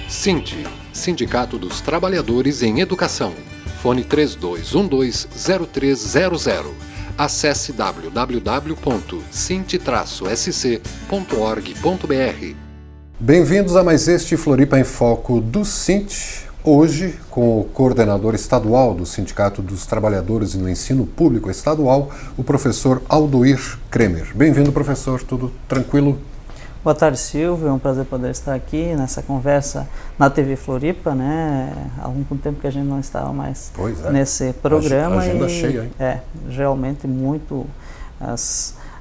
Sinte, Sindicato dos Trabalhadores em Educação. Fone 3212-0300. Acesse www.sinte-sc.org.br. Bem-vindos a mais este Floripa em Foco do Sinte. Hoje, com o coordenador estadual do Sindicato dos Trabalhadores no Ensino Público Estadual, o professor Aldoir Kremer. Bem-vindo, professor. Tudo tranquilo? Boa tarde, Silvio. É um prazer poder estar aqui nessa conversa na TV Floripa, né? Há algum tempo que a gente não estava mais nesse programa. Agenda cheia, hein? Realmente muito.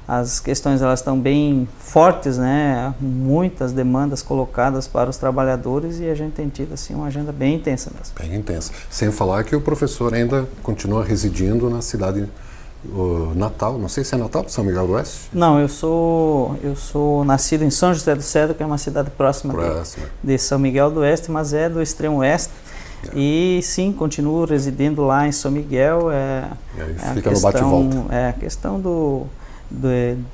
As questões elas estão bem fortes, né? Muitas demandas colocadas para os trabalhadores e a gente tem tido assim uma agenda bem intensa mesmo. Bem intensa. Sem falar que o professor ainda continua residindo na cidade natal, não sei se é Natal, São Miguel do Oeste? Não, eu sou nascido em São José do Cedro, que é uma cidade próxima. De São Miguel do Oeste, mas é do extremo oeste. E sim, continuo residindo lá em São Miguel. Fica no bate-volta. A questão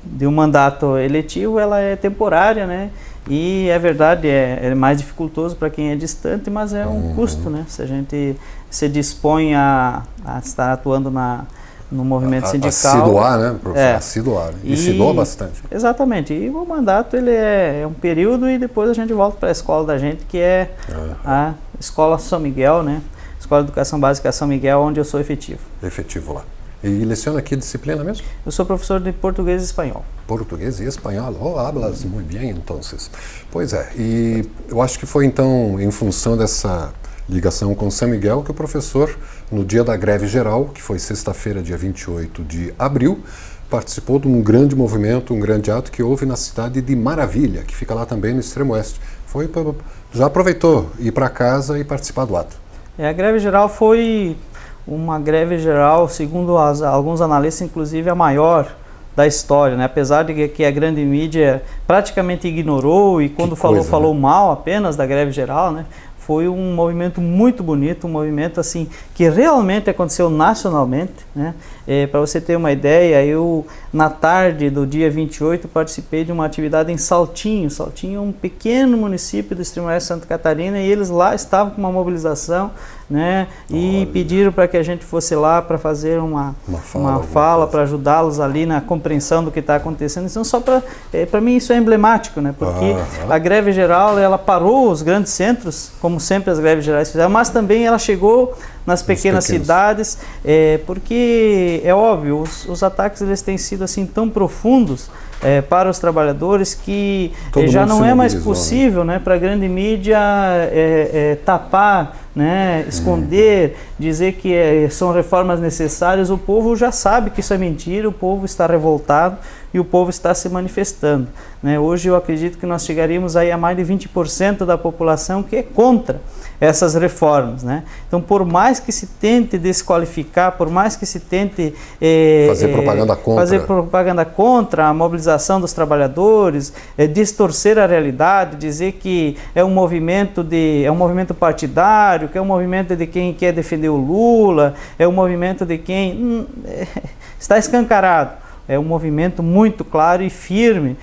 de um mandato eletivo, ela é temporária, né? E é verdade, é mais dificultoso para quem é distante, mas é um custo, né? Se a gente se dispõe a estar atuando no movimento sindical. Assiduar, né, professor? Assiduar. E se doa bastante. Exatamente. E o mandato ele é um período e depois a gente volta para a escola da gente, que é a Escola São Miguel, né? Escola de Educação Básica São Miguel, onde eu sou efetivo. Efetivo lá. E leciona que disciplina mesmo? Eu sou professor de português e espanhol. Português e espanhol. Oh, hablas muito bem, então. Pois é. E eu acho que foi, então, em função dessa ligação com São Miguel que o professor, no dia da greve geral, que foi sexta-feira, dia 28 de abril, participou de um grande movimento, um grande ato que houve na cidade de Maravilha, que fica lá também no extremo oeste. Já aproveitou ir para casa e participar do ato? A greve geral foi uma greve geral, segundo alguns analistas, inclusive a maior da história, né? Apesar de que a grande mídia praticamente ignorou e quando falou mal apenas da greve geral, né? Foi um movimento muito bonito, um movimento assim que realmente aconteceu nacionalmente, né? Para você ter uma ideia, eu na tarde do dia 28 participei de uma atividade em Saltinho. Saltinho é um pequeno município do extremo oeste de Santa Catarina e eles lá estavam com uma mobilização, né? E pediram para que a gente fosse lá para fazer uma fala para ajudá-los ali na compreensão do que está acontecendo. Então, só para mim isso é emblemático, né? Porque a greve geral ela parou os grandes centros, como sempre as greves gerais fizeram, mas também ela chegou nas pequenas cidades, porque é óbvio, os ataques eles têm sido assim tão profundos para os trabalhadores que já não é mais possível, né, para a grande mídia tapar, né, esconder, dizer que são reformas necessárias. O povo já sabe que isso é mentira, o povo está revoltado e o povo está se manifestando, né? Hoje eu acredito que nós chegaríamos aí a mais de 20% da população que é contra essas reformas, né? Então, por mais que se tente desqualificar, por mais que se tente fazer propaganda contra a mobilização dos trabalhadores, distorcer a realidade, dizer que é um movimento partidário, que é um movimento de quem quer defender o Lula, é um movimento de quem está escancarado. É um movimento muito claro e firme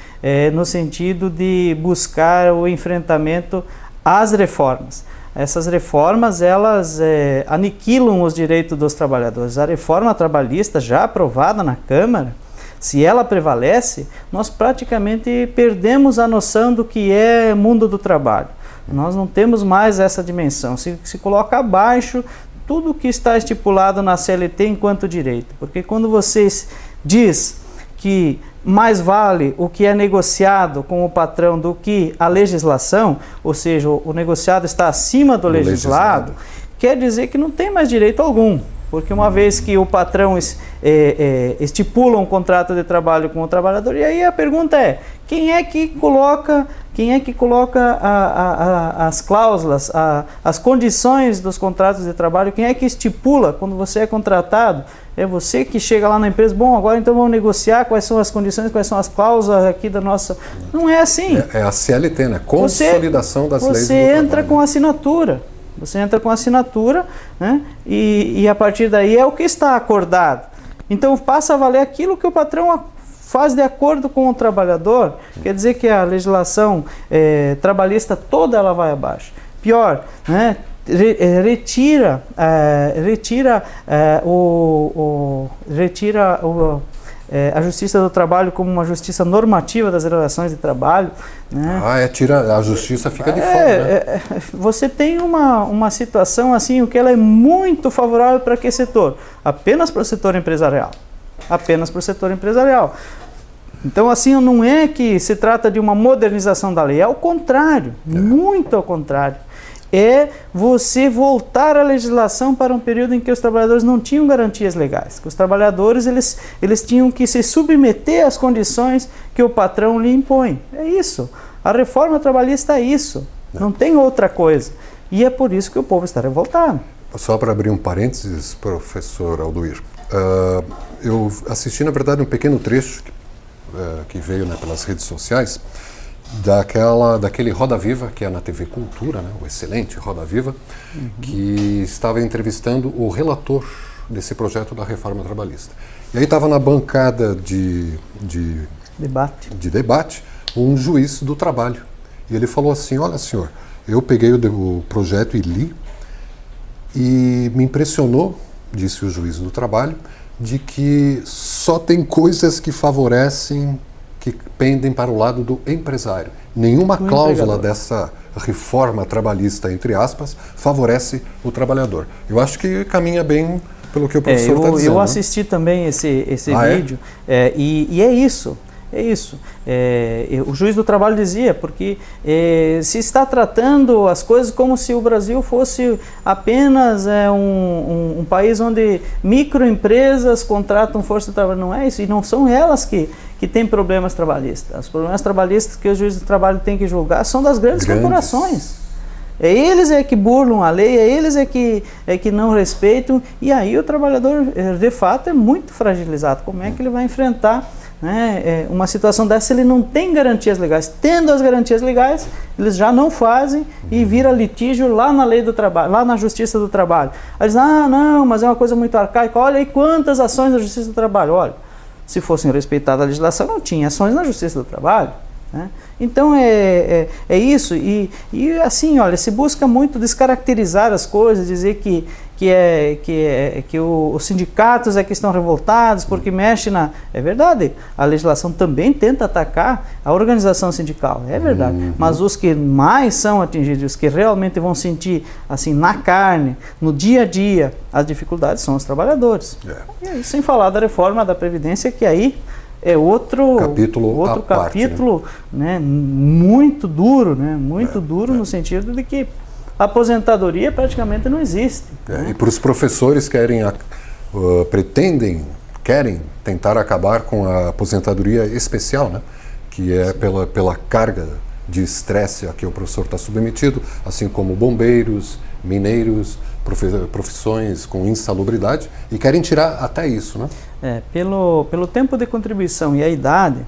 no sentido de buscar o enfrentamento às reformas. Essas reformas, elas aniquilam os direitos dos trabalhadores. A reforma trabalhista já aprovada na Câmara, se ela prevalece, nós praticamente perdemos a noção do que é mundo do trabalho. Nós não temos mais essa dimensão. Se coloca abaixo tudo o que está estipulado na CLT enquanto direito. Porque quando você diz que mais vale o que é negociado com o patrão do que a legislação, ou seja, o negociado está acima do legislado, quer dizer que não tem mais direito algum. Porque uma vez que o patrão estipula um contrato de trabalho com o trabalhador, e aí a pergunta é, quem é que coloca as cláusulas, as condições dos contratos de trabalho, quem é que estipula quando você é contratado? É você que chega lá na empresa, bom, agora então vamos negociar quais são as condições, quais são as cláusulas aqui da nossa... Não é assim. É a CLT, né? Consolidação das leis do trabalho. Você entra com assinatura. Você entra com assinatura, né? E a partir daí é o que está acordado. Então passa a valer aquilo que o patrão faz de acordo com o trabalhador. Quer dizer que a legislação trabalhista toda ela vai abaixo. pior, né? Retira a Justiça do Trabalho como uma justiça normativa das relações de trabalho, né? Tira, a justiça fica de fora, né? Você tem uma situação assim, o que ela é muito favorável para que setor? Apenas para o setor empresarial. Apenas para o setor empresarial. Então, assim, não é que se trata de uma modernização da lei, é ao contrário, muito ao contrário. É você voltar a legislação para um período em que os trabalhadores não tinham garantias legais, que os trabalhadores eles tinham que se submeter às condições que o patrão lhe impõe. É isso. A reforma trabalhista é isso. Não tem outra coisa. E é por isso que o povo está revoltado. Só para abrir um parênteses, professor Aldoir, eu assisti, na verdade, um pequeno trecho que veio, né, pelas redes sociais, daquele Roda Viva, que é na TV Cultura, né, o excelente Roda Viva, que estava entrevistando o relator desse projeto da reforma trabalhista. E aí estava na bancada de debate um juiz do trabalho. E ele falou assim: olha, senhor, eu peguei o projeto e li, e me impressionou, disse o juiz do trabalho, de que só tem coisas que favorecem, que pendem para o lado do empresário. Nenhuma cláusula dessa reforma trabalhista, entre aspas, favorece o trabalhador. Eu acho que caminha bem pelo que o professor está dizendo. Eu assisti também esse vídeo, e é isso. É isso. O juiz do trabalho dizia, porque se está tratando as coisas como se o Brasil fosse apenas um país onde microempresas contratam força de trabalho. Não é isso, e não são elas que têm problemas trabalhistas. Os problemas trabalhistas que o juiz do trabalho tem que julgar são das grandes corporações. Eles que burlam a lei, eles que não respeitam, e aí o trabalhador, de fato, é muito fragilizado. Como é que ele vai enfrentar, né, uma situação dessa se ele não tem garantias legais? Tendo as garantias legais, eles já não fazem e vira litígio lá na lei do trabalho, lá na Justiça do Trabalho. Aí eles dizem: não, mas é uma coisa muito arcaica. Olha aí quantas ações da Justiça do Trabalho. Olha, se fossem respeitadas a legislação, não tinha ações na Justiça do Trabalho, né? Então é isso, e assim, olha, se busca muito descaracterizar as coisas, dizer que os sindicatos é que estão revoltados porque mexe na... É verdade, a legislação também tenta atacar a organização sindical, é verdade, mas os que mais são atingidos, os que realmente vão sentir assim na carne, no dia a dia, as dificuldades são os trabalhadores. E aí, sem falar da reforma da Previdência, que aí é outro capítulo, né, muito duro, né, muito duro no sentido de que a aposentadoria praticamente não existe. Né? E para os professores querem tentar acabar com a aposentadoria especial, né, que é pela carga de estresse a que o professor está submetido, assim como bombeiros, mineiros, profissões com insalubridade, e querem tirar até isso, né? Pelo tempo de contribuição e a idade,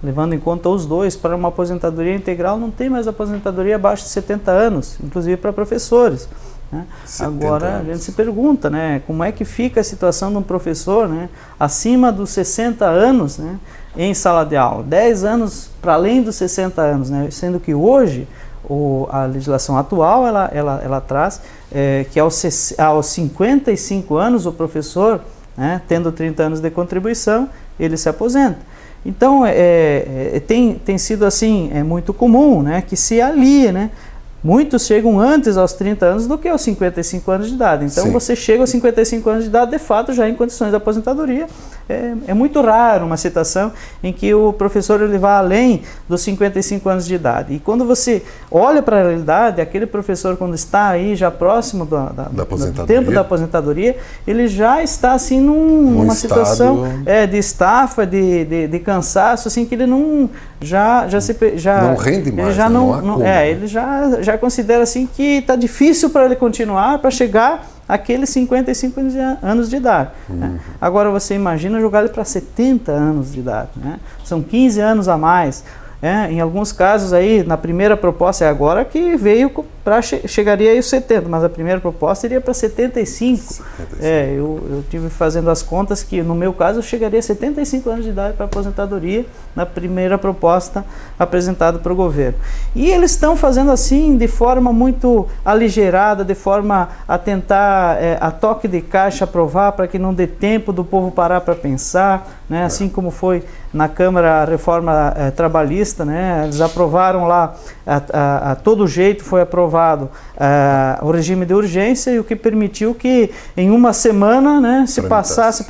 levando em conta os dois, para uma aposentadoria integral não tem mais aposentadoria abaixo de 70 anos, inclusive para professores, né? Agora a gente se pergunta, né, como é que fica a situação de um professor, né, acima dos 60 anos, né, em sala de aula, 10 anos para além dos 60 anos, né, sendo que hoje a legislação atual ela traz que aos 55 anos o professor, né, tendo 30 anos de contribuição, ele se aposenta. Então, tem sido assim, muito comum, né, que se alie, né? Muitos chegam antes aos 30 anos do que aos 55 anos de idade. Então, você chega aos 55 anos de idade, de fato, já em condições de aposentadoria. É muito raro uma situação em que o professor ele vai além dos 55 anos de idade. E quando você olha para a realidade, aquele professor, quando está aí já próximo do tempo da aposentadoria, ele já está assim numa situação de estafa, de cansaço, assim, que ele não não rende mais, ele já ele já considera assim que está difícil para ele continuar, para chegar àqueles 55 anos de idade. Né? Agora você imagina jogar ele para 70 anos de idade, né? São 15 anos a mais. Em alguns casos aí, na primeira proposta, é agora que veio chegaria aí os 70, mas a primeira proposta iria para 75. Eu tive fazendo as contas que, no meu caso, eu chegaria a 75 anos de idade para aposentadoria na primeira proposta apresentada para o governo. E eles estão fazendo assim, de forma muito aligerada, de forma a tentar, a toque de caixa, aprovar para que não dê tempo do povo parar para pensar, né? Assim como foi na Câmara a reforma trabalhista, né? Eles aprovaram lá, a todo jeito foi aprovado o regime de urgência, e o que permitiu que em uma semana, né, se passasse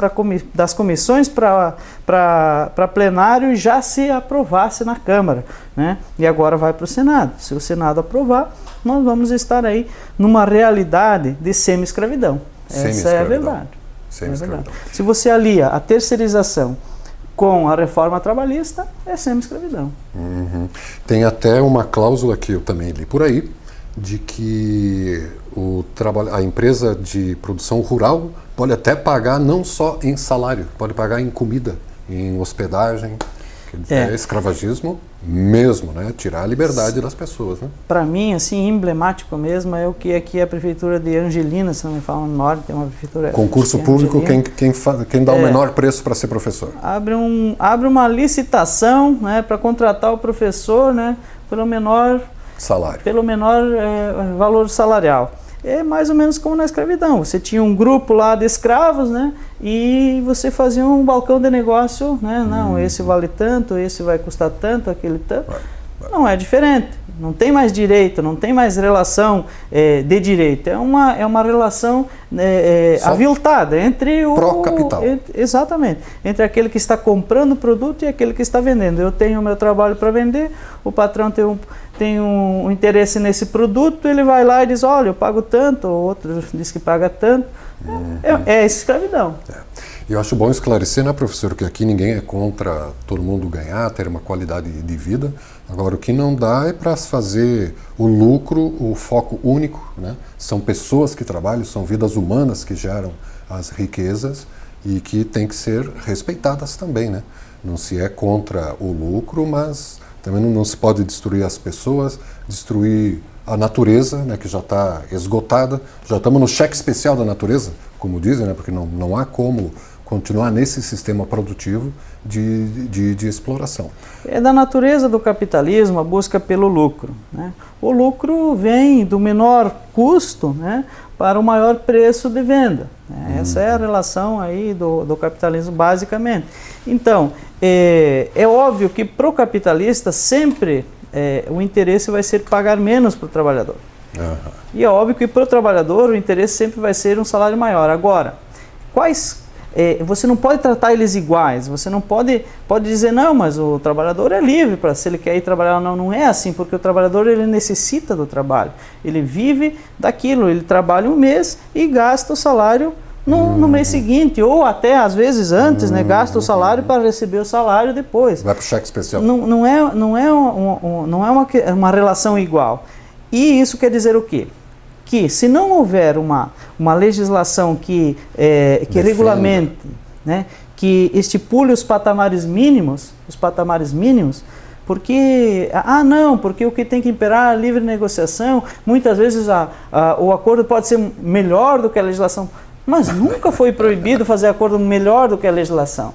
das comissões para plenário e já se aprovasse na Câmara, né? E agora vai para o Senado. Se o Senado aprovar, nós vamos estar aí numa realidade de semi-escravidão. Essa é a verdade. Semi-escravidão. Se você alia a terceirização com a reforma trabalhista, é semi-escravidão. Uhum. Tem até uma cláusula que eu também li por aí, de que a empresa de produção rural pode até pagar não só em salário, pode pagar em comida, em hospedagem. É escravagismo mesmo, né? Tirar a liberdade das pessoas, né? Para mim, assim, emblemático mesmo é o que aqui a prefeitura de Angelina, se não me falo no norte, tem uma prefeitura... Concurso público, quem dá o menor preço para ser professor? Abre uma licitação, né, para contratar o professor, né, pelo menor salário, pelo menor valor salarial. É mais ou menos como na escravidão. Você tinha um grupo lá de escravos, né? E você fazia um balcão de negócio, né? Não, esse vale tanto, esse vai custar tanto, aquele tanto. Não é diferente. Não tem mais direito, não tem mais relação de direito. É uma relação aviltada entre o... Pró-capital. Exatamente. Entre aquele que está comprando o produto e aquele que está vendendo. Eu tenho o meu trabalho para vender, o patrão tem um interesse nesse produto, ele vai lá e diz, olha, eu pago tanto, o outro diz que paga tanto. É escravidão. Eu acho bom esclarecer, né, professor, que aqui ninguém é contra todo mundo ganhar, ter uma qualidade de vida. Agora, o que não dá é para fazer o lucro o foco único, né? São pessoas que trabalham, são vidas humanas que geram as riquezas e que têm que ser respeitadas também, né? Não se é contra o lucro, mas também não se pode destruir as pessoas, destruir a natureza, né, que já está esgotada. Já estamos no cheque especial da natureza, como dizem, né, porque não há como continuar nesse sistema produtivo de exploração. É da natureza do capitalismo a busca pelo lucro, né? O lucro vem do menor custo, né, para o maior preço de venda. Essa é a relação aí do capitalismo, basicamente. Então, é óbvio que para o capitalista sempre o interesse vai ser pagar menos para o trabalhador. E é óbvio que para o trabalhador o interesse sempre vai ser um salário maior. Agora, você não pode tratar eles iguais, você não pode dizer, não, mas o trabalhador é livre, se ele quer ir trabalhar ou não. Não é assim, porque o trabalhador ele necessita do trabalho, ele vive daquilo, ele trabalha um mês e gasta o salário no mês seguinte, ou até às vezes antes, né, gasta o salário para receber o salário depois. Vai para o cheque especial. Não é uma relação igual. E isso quer dizer o quê? Que se não houver uma legislação que regulamente, né, que estipule os patamares mínimos, porque, porque o que tem que imperar é a livre negociação, muitas vezes o acordo pode ser melhor do que a legislação, mas nunca foi proibido fazer acordo melhor do que a legislação.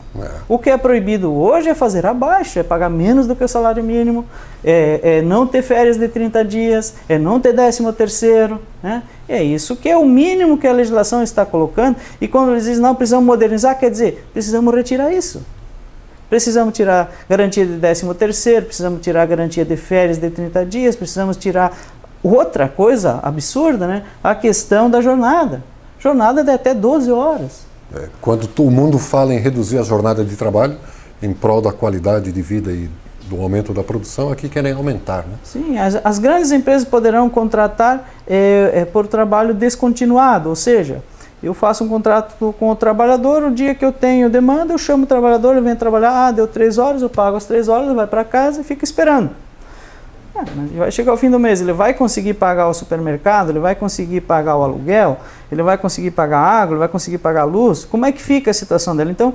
O que é proibido hoje é fazer abaixo, é pagar menos do que o salário mínimo, é não ter férias de 30 dias, é não ter 13º, né? É isso que é o mínimo que a legislação está colocando, e quando eles dizem, não, precisamos modernizar, quer dizer, precisamos retirar isso. Precisamos tirar garantia de 13º, precisamos tirar garantia de férias de 30 dias, precisamos tirar outra coisa absurda, né? A questão da jornada. Jornada de até 12 horas. Quando o mundo fala em reduzir a jornada de trabalho em prol da qualidade de vida e do aumento da produção, aqui querem aumentar, né? Sim, as grandes empresas poderão contratar por trabalho descontinuado, ou seja, eu faço um contrato com o trabalhador, o dia que eu tenho demanda, eu chamo o trabalhador, ele vem trabalhar, deu 3 horas, eu pago as 3 horas, ele vai para casa e fica esperando. Mas vai chegar ao fim do mês, ele vai conseguir pagar o supermercado, ele vai conseguir pagar o aluguel, ele vai conseguir pagar a água, ele vai conseguir pagar a luz. Como é que fica a situação dele? Então,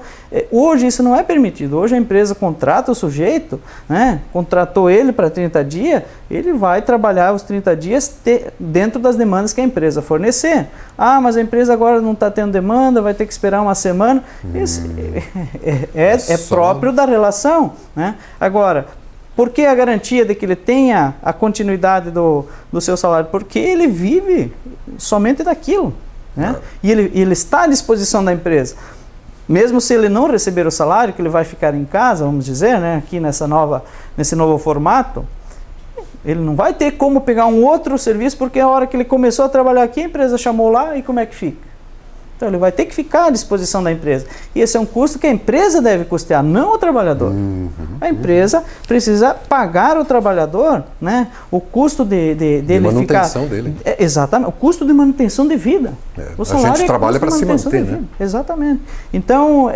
hoje isso não é permitido. Hoje a empresa contrata o sujeito, né? Contratou ele para 30 dias, ele vai trabalhar os 30 dias dentro das demandas que a empresa fornecer. Ah, mas a empresa agora não está tendo demanda, vai ter que esperar uma semana. Isso é próprio da relação, né? Agora, por que a garantia de que ele tenha a continuidade do seu salário? Porque ele vive somente daquilo, né? E ele está à disposição da empresa. Mesmo se ele não receber o salário, que ele vai ficar em casa, vamos dizer, né? Aqui nesse novo formato, ele não vai ter como pegar um outro serviço, porque a hora que ele começou a trabalhar aqui, a empresa chamou lá, e como é que fica? Então ele vai ter que ficar à disposição da empresa. E esse é um custo que a empresa deve custear, não o trabalhador. A empresa precisa pagar o trabalhador, né, o custo de manutenção dele. Exatamente, o custo de manutenção de vida. O salário a gente trabalha para se manter, né? Exatamente. Então,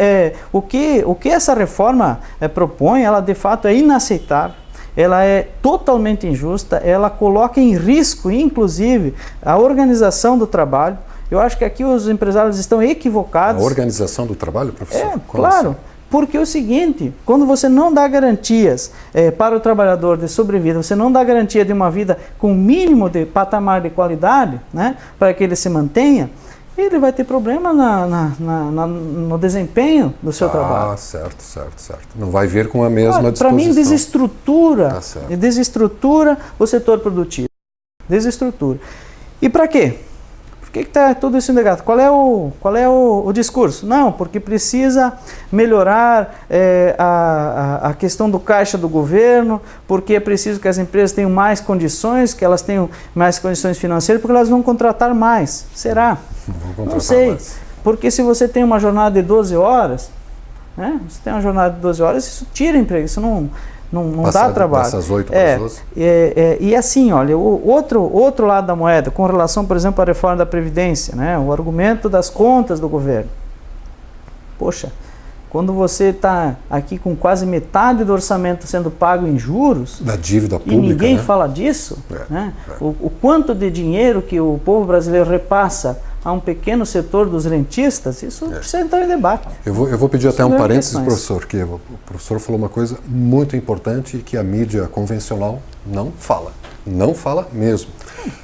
o que essa reforma propõe, ela de fato é inaceitável. Ela é totalmente injusta, ela coloca em risco, inclusive, a organização do trabalho. Eu acho que aqui os empresários estão equivocados. A organização do trabalho, professor? Claro. Assim? Porque é o seguinte, quando você não dá garantias para o trabalhador de sobrevida, você não dá garantia de uma vida com mínimo de patamar de qualidade, né, para que ele se mantenha, ele vai ter problema no desempenho do seu trabalho. Certo. Não vai vir com a mesma disposição. Para mim, desestrutura o setor produtivo. Desestrutura. E para quê? Por que está tudo isso negado? Qual é o discurso? Não, porque precisa melhorar a questão do caixa do governo, porque é preciso que as empresas tenham mais condições, que elas tenham mais condições financeiras, porque elas vão contratar mais. Será? Não sei. Porque se você tem uma jornada de 12 horas, né? Você tem uma jornada de 12 horas, isso tira emprego, isso não dá trabalho. Dessas 8 para as 12? E assim, olha, o outro lado da moeda, com relação, por exemplo, à reforma da Previdência, né, o argumento das contas do governo. Poxa, quando você está aqui com quase metade do orçamento sendo pago em juros, da dívida pública, e ninguém né? fala disso, né? O quanto de dinheiro que o povo brasileiro repassa a um pequeno setor dos rentistas, isso precisa entrar em debate. Eu vou pedir até um parênteses, professor, que o professor falou uma coisa muito importante e que a mídia convencional não fala. Não fala mesmo.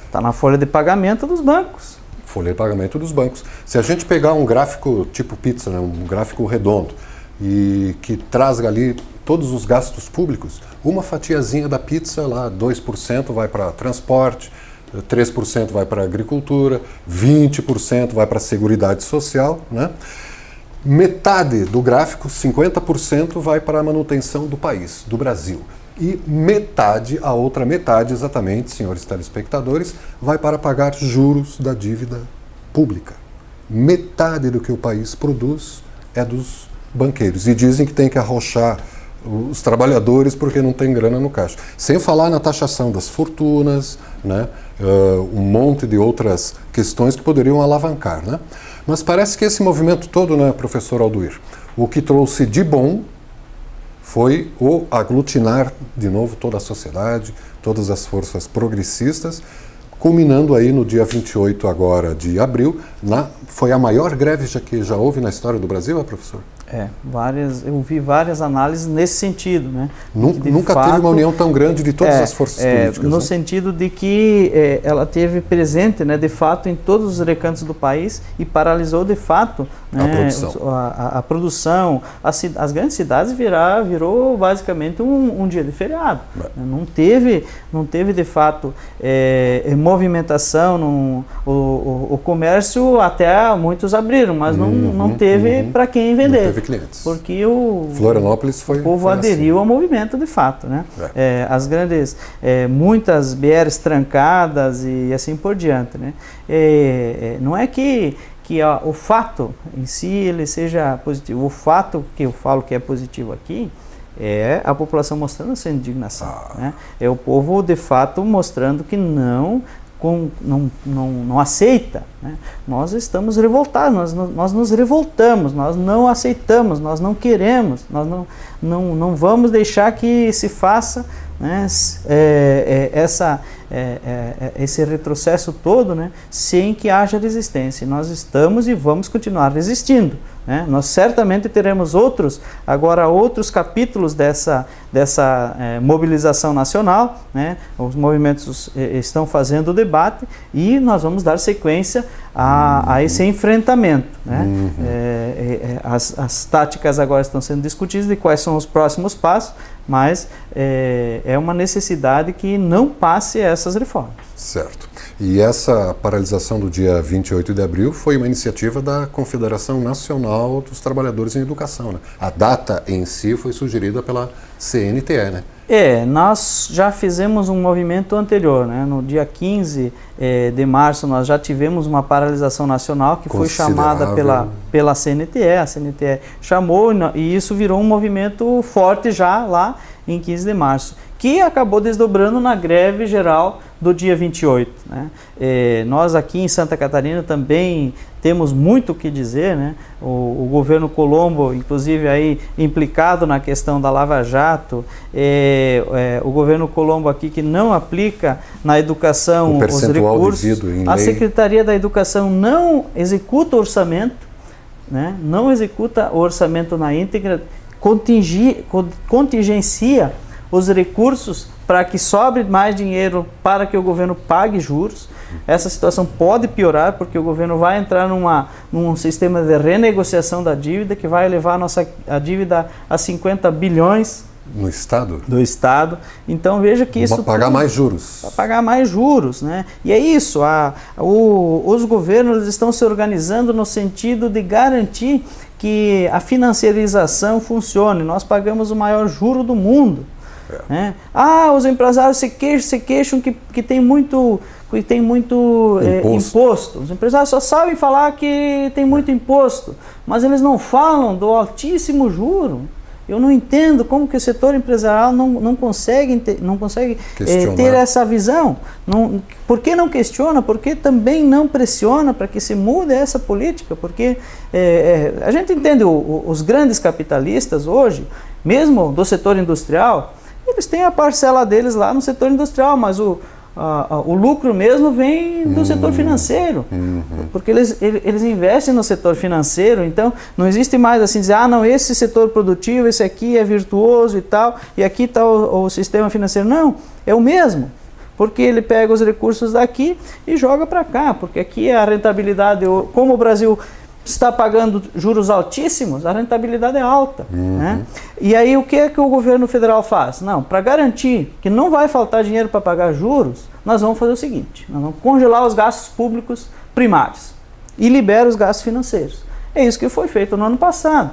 Está na folha de pagamento dos bancos. Folha de pagamento dos bancos. Se a gente pegar um gráfico tipo pizza, né, um gráfico redondo, e que traz ali todos os gastos públicos, uma fatiazinha da pizza, lá 2% vai para transporte, 3% vai para a agricultura, 20% vai para a seguridade social, né? Metade do gráfico, 50%, vai para a manutenção do país, do Brasil. E metade, a outra metade, exatamente, senhores telespectadores, vai para pagar juros da dívida pública. Metade do que o país produz é dos banqueiros. E dizem que tem que arrochar os trabalhadores porque não tem grana no caixa. Sem falar na taxação das fortunas, né? Um monte de outras questões que poderiam alavancar, né? Mas parece que esse movimento todo, né, professor Alduir, o que trouxe de bom foi o aglutinar de novo toda a sociedade, todas as forças progressistas, culminando aí no dia 28 agora de abril, foi a maior greve que já houve na história do Brasil, professor? Eu vi várias análises nesse sentido, né? Nunca teve uma união tão grande de todas as forças políticas. No né? sentido de que ela teve presente, né, de fato, em todos os recantos do país e paralisou de fato, né, a produção. As grandes cidades virou basicamente um dia de feriado. Não teve de fato movimentação, o comércio até muitos abriram, mas não teve para quem vender. Clientes. Porque Florianópolis o povo aderiu assim. ao movimento de fato, né? As grandes, muitas BRs trancadas e assim por diante, né? Não é que o fato em si ele seja positivo. O fato que eu falo que é positivo aqui é a população mostrando sua indignação, né? É o povo de fato mostrando que não aceita, né? Nós estamos revoltados, nós nos revoltamos, nós não aceitamos, nós não queremos, nós não vamos deixar que se faça né, esse retrocesso todo, né, sem que haja resistência. Nós estamos e vamos continuar resistindo, né? Nós certamente teremos outros capítulos dessa mobilização nacional, né? Os movimentos estão fazendo o debate e nós vamos dar sequência a esse enfrentamento, né? As táticas agora estão sendo discutidas de quais são os próximos passos, mas é uma necessidade que não passe essas reformas. Certo. E essa paralisação do dia 28 de abril foi uma iniciativa da Confederação Nacional dos Trabalhadores em Educação, né? A data em si foi sugerida pela CNTE, né? Nós já fizemos um movimento anterior, né? No dia 15 de março nós já tivemos uma paralisação nacional que foi chamada pela CNTE, a CNTE chamou e isso virou um movimento forte já lá em 15 de março, que acabou desdobrando na greve geral do dia 28. Né? Nós aqui em Santa Catarina também temos muito o que dizer, né? O governo Colombo, inclusive aí implicado na questão da Lava Jato, o governo Colombo aqui que não aplica na educação os recursos, a Secretaria da Educação não executa o orçamento, né? Não executa o orçamento na íntegra, contingencia os recursos para que sobre mais dinheiro para que o governo pague juros. Essa situação pode piorar porque o governo vai entrar num sistema de renegociação da dívida que vai levar a dívida a 50 bilhões no Estado? Do Estado. Então veja que isso... Para pagar mais juros. Para pagar mais juros, né? E é isso, os governos estão se organizando no sentido de garantir que a financiarização funcione. Nós pagamos o maior juro do mundo. Né? Os empresários se queixam que tem muito imposto. Os empresários só sabem falar que tem muito imposto, mas eles não falam do altíssimo juro. Eu não entendo como que o setor empresarial não consegue ter essa visão. Por que não questiona? Por que também não pressiona para que se mude essa política? Porque a gente entende os grandes capitalistas hoje, mesmo do setor industrial, eles têm a parcela deles lá no setor industrial, mas o lucro mesmo vem do setor financeiro, porque eles investem no setor financeiro. Então não existe mais assim dizer, não, esse setor produtivo, esse aqui é virtuoso e tal, e aqui está o sistema financeiro. Não, é o mesmo, porque ele pega os recursos daqui e joga para cá, porque aqui a rentabilidade, como o Brasil está pagando juros altíssimos, a rentabilidade é alta. Né? E aí o que é que o governo federal faz? Não, para garantir que não vai faltar dinheiro para pagar juros, nós vamos fazer o seguinte, nós vamos congelar os gastos públicos primários e libera os gastos financeiros. É isso que foi feito no ano passado.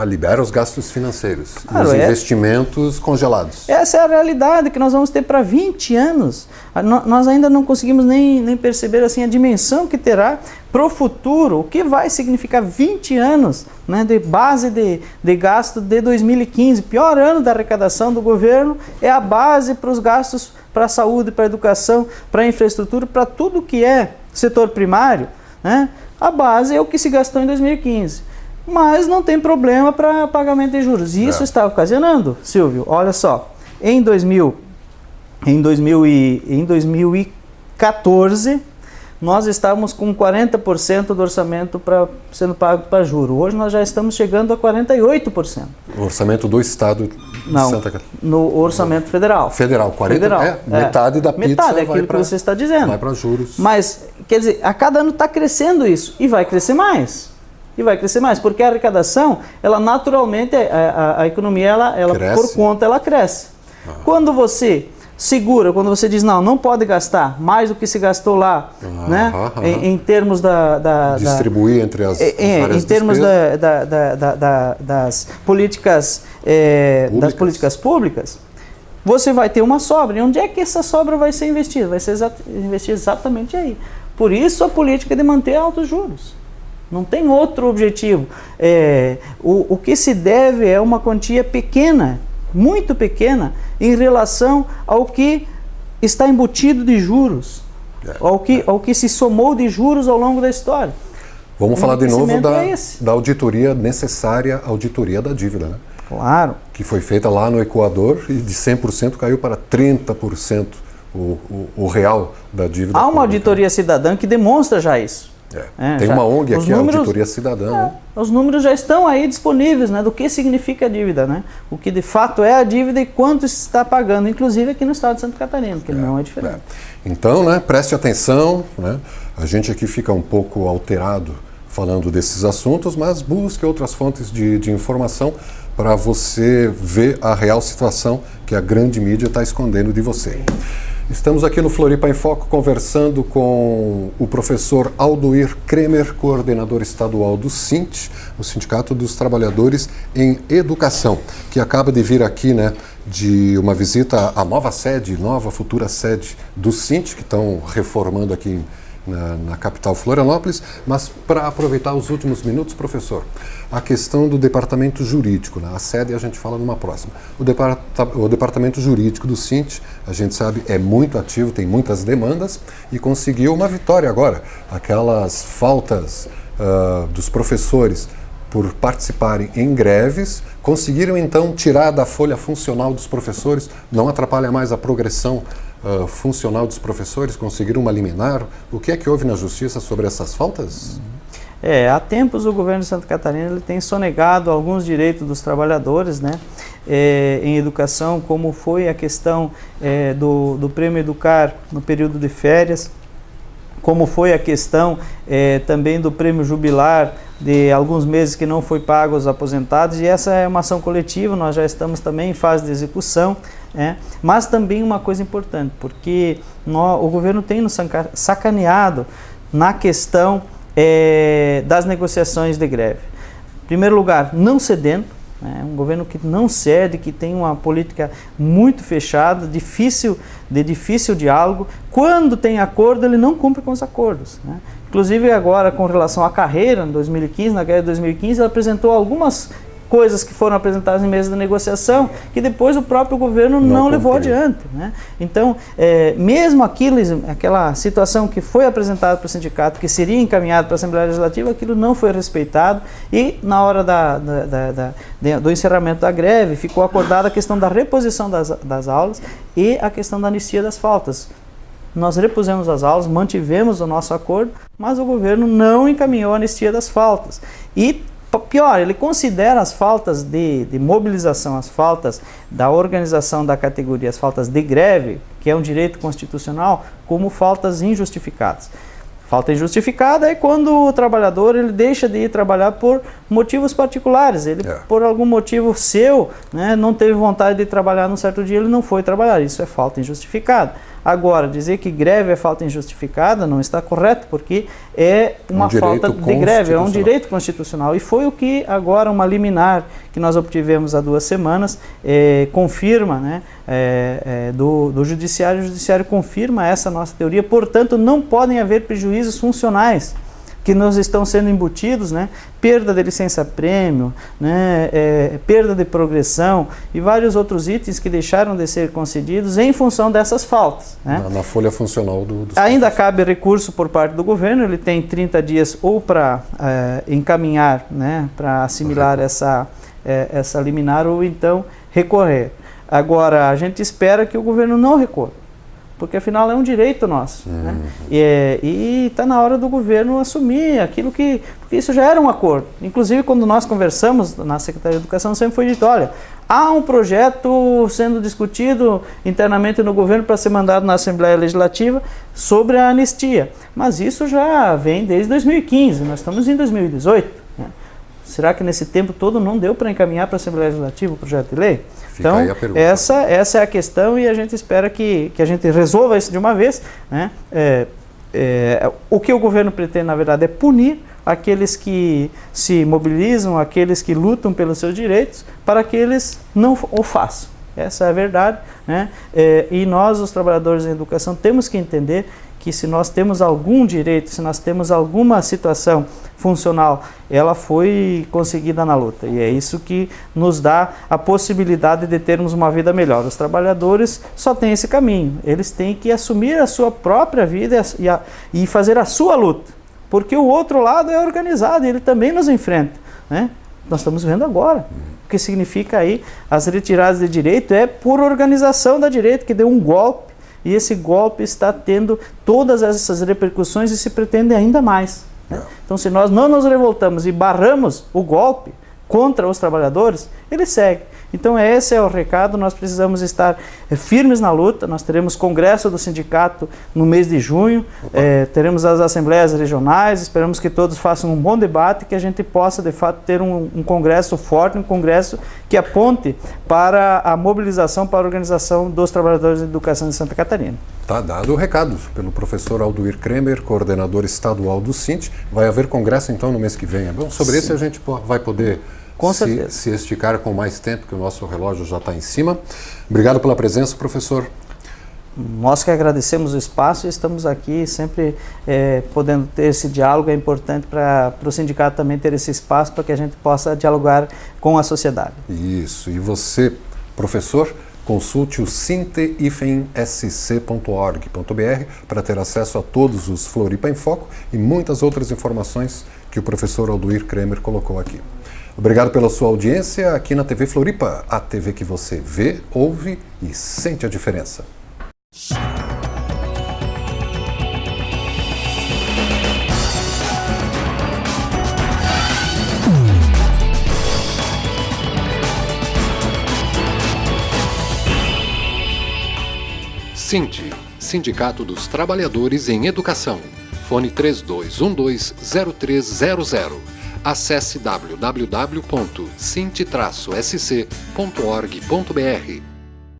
Libera os gastos financeiros, claro, os investimentos congelados. Essa é a realidade que nós vamos ter para 20 anos. Nós ainda não conseguimos nem perceber assim, a dimensão que terá para o futuro, o que vai significar 20 anos, né, de base de gasto de 2015. Pior ano da arrecadação do governo é a base para os gastos para a saúde, para a educação, para a infraestrutura, para tudo que é setor primário, né? A base é o que se gastou em 2015, mas não tem problema para pagamento de juros. Isso está ocasionando, Silvio, olha só, em 2014, nós estávamos com 40% do orçamento sendo pago para juros. Hoje nós já estamos chegando a 48%. O orçamento do Estado de Santa Catarina? No orçamento federal. Federal, 40%? Federal, metade da pizza metade é aquilo que você está dizendo. Vai para juros. Mas, quer dizer, a cada ano está crescendo isso e vai crescer mais. Porque a arrecadação, ela naturalmente, a economia, ela por conta, ela cresce. Quando você segura, quando você diz, não pode gastar mais do que se gastou lá, né? Em termos distribuir entre as várias em termos das políticas públicas, você vai ter uma sobra. E onde é que essa sobra vai ser investida? Vai ser investida exatamente aí. Por isso a política de manter altos juros. Não tem outro objetivo. O que se deve é uma quantia pequena, muito pequena, em relação ao que está embutido de juros, ao que se somou de juros ao longo da história. Vamos falar de novo da auditoria necessária, auditoria da dívida, né? Claro. Que foi feita lá no Equador e de 100% caiu para 30% o real da dívida Há uma pública. auditoria cidadã que demonstra já isso. Tem já, uma ONG aqui, números, a Auditoria Cidadã. Né? Os números já estão aí disponíveis, né, do que significa a dívida, né? O que de fato é a dívida e quanto se está pagando, inclusive aqui no estado de Santa Catarina, que não é diferente. Então, né, preste atenção, né? A gente aqui fica um pouco alterado falando desses assuntos, mas busque outras fontes de informação para você ver a real situação que a grande mídia está escondendo de você. Estamos aqui no Floripa em Foco conversando com o professor Aldoir Kremer, coordenador estadual do SINT, o Sindicato dos Trabalhadores em Educação, que acaba de vir aqui, né, de uma visita à nova futura sede do SINT, que estão reformando aqui na capital Florianópolis. Mas para aproveitar os últimos minutos, professor, a questão do departamento jurídico, né? A sede a gente fala numa próxima. O departamento jurídico do SINT, a gente sabe, é muito ativo, tem muitas demandas e conseguiu uma vitória agora. Aquelas faltas dos professores por participarem em greves, conseguiram então tirar da folha funcional dos professores, não atrapalha mais a progressão funcional dos professores, conseguiram uma liminar. O que é que houve na justiça sobre essas faltas? Há tempos o governo de Santa Catarina ele tem sonegado alguns direitos dos trabalhadores, né, em educação, como foi a questão do Prêmio Educar no período de férias, como foi a questão também do Prêmio Jubilar de alguns meses que não foi pago aos aposentados, e essa é uma ação coletiva, nós já estamos também em fase de execução, mas também uma coisa importante, porque o governo tem nos sacaneado na questão das negociações de greve. Em primeiro lugar, não cedendo, um governo que não cede, que tem uma política muito fechada, de difícil diálogo. Quando tem acordo, ele não cumpre com os acordos, né? Inclusive agora com relação à carreira, em 2015, na guerra de 2015, ele apresentou algumas coisas que foram apresentadas em mesa de negociação, que depois o próprio governo não levou adiante, né? Então, mesmo aquela situação que foi apresentada para o sindicato, que seria encaminhado para a Assembleia Legislativa, aquilo não foi respeitado, e na hora do encerramento da greve, ficou acordada a questão da reposição das aulas e a questão da anistia das faltas. Nós repusemos as aulas, mantivemos o nosso acordo, mas o governo não encaminhou a anistia das faltas. E pior, ele considera as faltas de mobilização, as faltas da organização da categoria, as faltas de greve, que é um direito constitucional, como faltas injustificadas. Falta injustificada é quando o trabalhador ele deixa de ir trabalhar por motivos particulares. Ele, por algum motivo seu, né, não teve vontade de trabalhar num certo dia, ele não foi trabalhar. Isso é falta injustificada. Agora, dizer que greve é falta injustificada não está correto, porque é uma falta de greve, é um direito constitucional. E foi o que agora uma liminar que nós obtivemos há 2 semanas confirma, né, do Judiciário. O Judiciário confirma essa nossa teoria. Portanto, não podem haver prejuízos funcionais que nos estão sendo embutidos, né? Perda de licença-prêmio, né? Perda de progressão e vários outros itens que deixaram de ser concedidos em função dessas faltas, né? Na folha funcional dos ainda cabe recurso por parte do governo, ele tem 30 dias ou para encaminhar, né, para assimilar essa liminar, ou então recorrer. Agora, a gente espera que o governo não recorra, porque afinal é um direito nosso, né? E está na hora do governo assumir aquilo porque isso já era um acordo. Inclusive, quando nós conversamos na Secretaria de Educação, sempre foi dito, olha, há um projeto sendo discutido internamente no governo para ser mandado na Assembleia Legislativa sobre a anistia, mas isso já vem desde 2015, nós estamos em 2018, né? Será que nesse tempo todo não deu para encaminhar para a Assembleia Legislativa o projeto de lei? Então, essa é a questão, e a gente espera que a gente resolva isso de uma vez, né? O que o governo pretende, na verdade, é punir aqueles que se mobilizam, aqueles que lutam pelos seus direitos, para que eles não o façam. Essa é a verdade, né? E nós, os trabalhadores da educação, temos que entender que se nós temos algum direito, se nós temos alguma situação funcional, ela foi conseguida na luta. E é isso que nos dá a possibilidade de termos uma vida melhor. Os trabalhadores só têm esse caminho. Eles têm que assumir a sua própria vida e fazer a sua luta. Porque o outro lado é organizado, ele também nos enfrenta, né? Nós estamos vendo agora. porque significa aí as retiradas de direito é por organização da direita que deu um golpe, e esse golpe está tendo todas essas repercussões e se pretende ainda mais, né? Então, se nós não nos revoltamos e barramos o golpe contra os trabalhadores, ele segue. Então esse é o recado, nós precisamos estar firmes na luta. Nós teremos congresso do sindicato no mês de junho, teremos as assembleias regionais, esperamos que todos façam um bom debate, que a gente possa de fato ter um congresso forte, um congresso que aponte para a mobilização, para a organização dos trabalhadores de educação de Santa Catarina. Está dado o recado pelo professor Alduir Kremer, coordenador estadual do Sint. Vai haver congresso então no mês que vem. Bom, sobre esse a gente vai poder se esticar com mais tempo, que o nosso relógio já está em cima. Obrigado pela presença, professor. Nós que agradecemos o espaço e estamos aqui sempre podendo ter esse diálogo. É importante para o sindicato também ter esse espaço para que a gente possa dialogar com a sociedade. Isso. E você, professor, consulte o sinte-sc.org.br para ter acesso a todos os Floripa em Foco e muitas outras informações que o professor Alduir Kremer colocou aqui. Obrigado pela sua audiência aqui na TV Floripa, a TV que você vê, ouve e sente a diferença. Sint, Sindicato dos Trabalhadores em Educação. Fone 3212-0300. Acesse www.sint-sc.org.br.